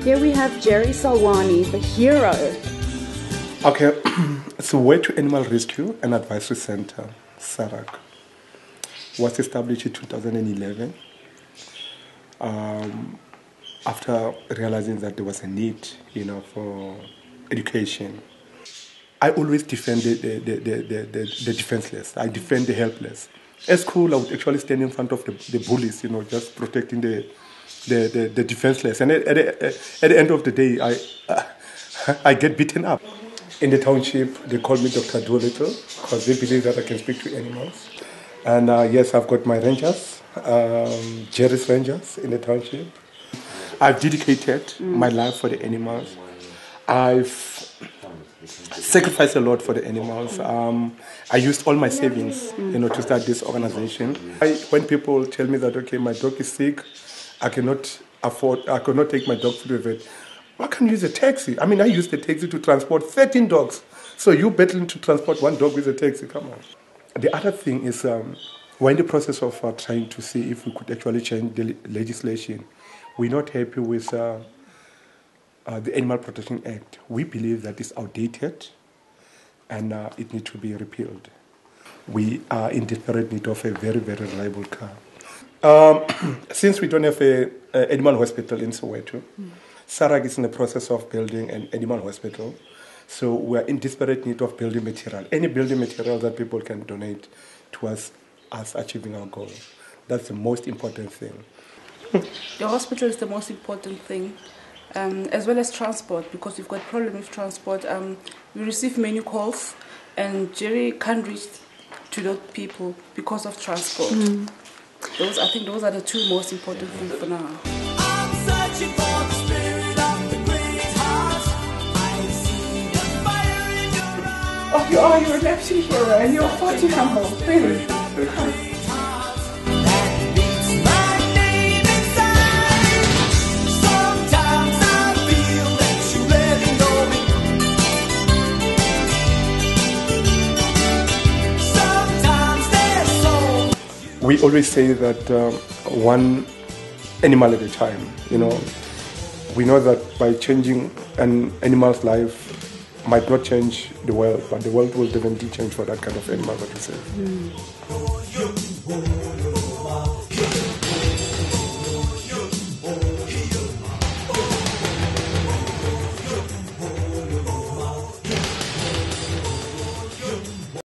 Here we have Jerry Salwani, the hero. Okay, Soweto Animal Rescue and Advisory Center, SARAC, was established in 2011 after realizing that there was a need, for education. I always defend the defenseless. I defend the helpless. At school, I would actually stand in front of the bullies, just protecting the defenseless. And at the end of the day, I get beaten up. In the township, they call me Dr. Doolittle because they believe that I can speak to animals. And yes, I've got my rangers, Jerry's Rangers in the township. I've dedicated my life for the animals. I've sacrificed a lot for the animals. I used all my savings, to start this organization. When people tell me that, okay, my dog is sick, I cannot take my dog to the vet. Why can't you use a taxi? I mean, I used the taxi to transport 13 dogs. So you battling to transport one dog with a taxi, come on. The other thing is, we're in the process of trying to see if we could actually change the legislation. We're not happy with the Animal Protection Act. We believe that it's outdated and it needs to be repealed. We are in desperate need of a very, very reliable car. Since we don't have an animal hospital in Soweto, SARAC is in the process of building an animal hospital. So we're in desperate need of building material. Any building material that people can donate to us achieving our goal. That's the most important thing. The hospital is the most important thing, as well as transport, because we've got problem with transport. We receive many calls, and Jerry can't reach to those people because of transport. I think those are the two most important things for now. I'm searching for the spirit of the great heart. I see the fire in your eyes. Oh, you are. You're an absolute hero, and you're far too humble. Really. We always say that one animal at a time, We know that by changing an animal's life might not change the world, but the world will definitely change for that kind of animal that we say.